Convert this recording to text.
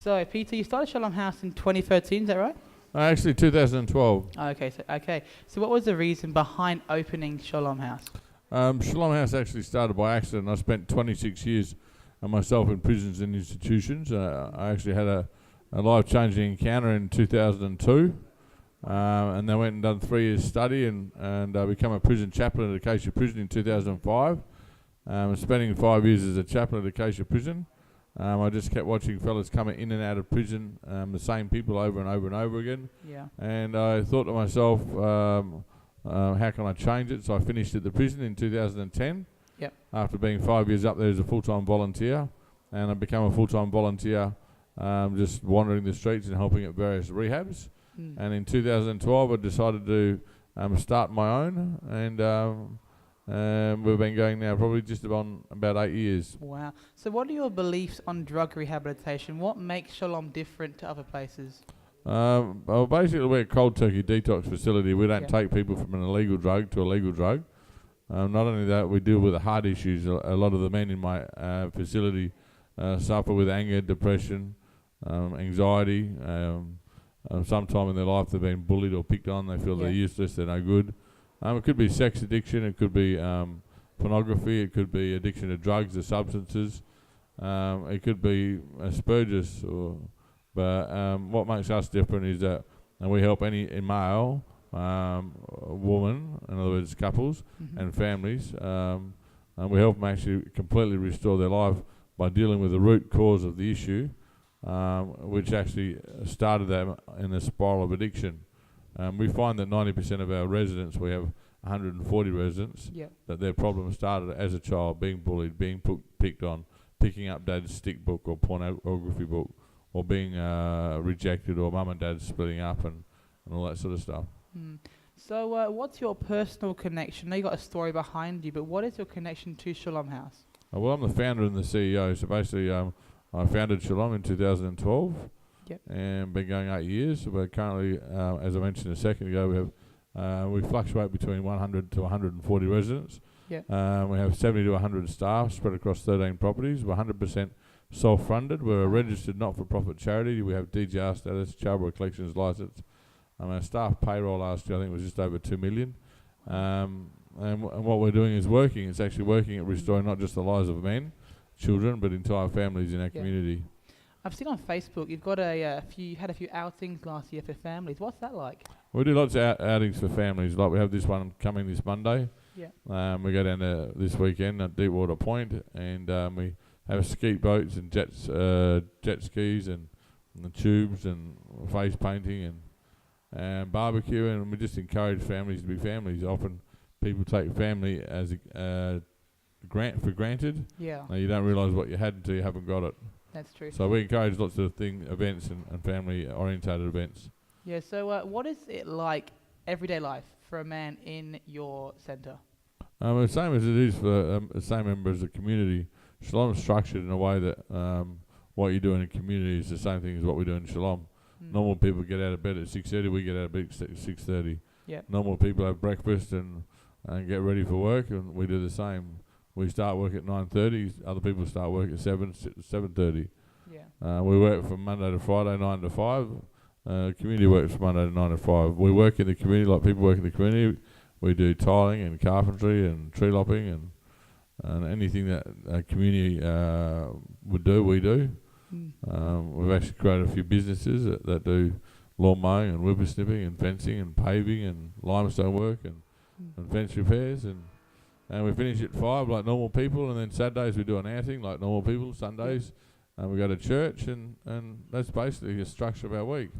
So, Peter, you started Shalom House in 2013, is that right? Actually, 2012. So what was the reason behind opening Shalom House? Shalom House actually started by accident. I spent 26 years myself in prisons and institutions. I actually had a life-changing encounter in 2002, and then went and done 3 years study and become a prison chaplain at Acacia Prison in 2005. Spending 5 years as a chaplain at Acacia Prison. I just kept watching fellas coming in and out of prison, the same people over and over and over again. Yeah. And I thought to myself, how can I change it? So I finished at the prison in 2010. Yep. After being 5 years up there as a full-time volunteer, and I became a full-time volunteer, just wandering the streets and helping at various rehabs. And in 2012, I decided to start my own, and we've been going now probably just about 8 years. Wow. So what are your beliefs on drug rehabilitation? What makes Shalom different to other places? Well, basically we're a cold turkey detox facility. We don't take people from an illegal drug to a legal drug. Not only that, we deal with the heart issues. A lot of the men in my facility suffer with anger, depression, anxiety. Sometime in their life they've been bullied or picked on. They feel they're useless, they're no good. It could be sex addiction, it could be pornography, it could be addiction to drugs or substances, it could be Asperger's. But what makes us different is that we help any male, woman, in other words couples, and families, and we help them actually completely restore their life by dealing with the root cause of the issue, which actually started them in a spiral of addiction. We find that 90% of our residents, we have 140 residents, that their problem started as a child, being bullied, being picked on, picking up dad's stick book or pornography book, or being rejected, or mum and dad splitting up and all that sort of stuff. So what's your personal connection? I know you got a story behind you, but what is your connection to Shalom House? Well, I'm the founder and the CEO, so basically I founded Shalom in 2012. And been going 8 years. We're currently, as I mentioned a second ago, we fluctuate between 100 to 140 residents. We have 70 to 100 staff spread across 13 properties. We're 100% self-funded. We're a registered not-for-profit charity. We have DGR status, Charitable Collections license. Our staff payroll last year, I think, was just over $2 million. And what we're doing is working. It's actually working at restoring not just the lives of men, children, but entire families in our community. I've seen on Facebook you've got had a few outings last year for families. What's that like? We do lots of outings for families. Like we have this one coming this Monday. We go down to this weekend at Deepwater Point, and we have skeet boats and jet skis and the tubes and face painting and barbecue, and we just encourage families to be families. Often people take family as a for granted. Now you don't realise what you had until you haven't got it. That's true. So we encourage lots of events and family-orientated events. Yeah, so what is it like, everyday life, for a man in your centre? The same as it is for the same members of the community. Shalom's structured in a way that what you do in a community is the same thing as what we do in Shalom. Normal people get out of bed at 6:30, we get out of bed at 6:30. Normal people have breakfast and get ready for work, and we do the same. We start work at 9:30. Other people start work at 7:30. We work from Monday to Friday, 9 to 5. Community works from Monday to 9 to 5. We work in the community like people work in the community. We do tiling and carpentry and tree lopping and anything that a community would do, we do. We've actually created a few businesses that do lawn mowing and whippersnipping and fencing and paving and limestone work and fence repairs and we finish at 5 like normal people, and then Saturdays we do an outing like normal people. Sundays we go to church, and that's basically the structure of our week.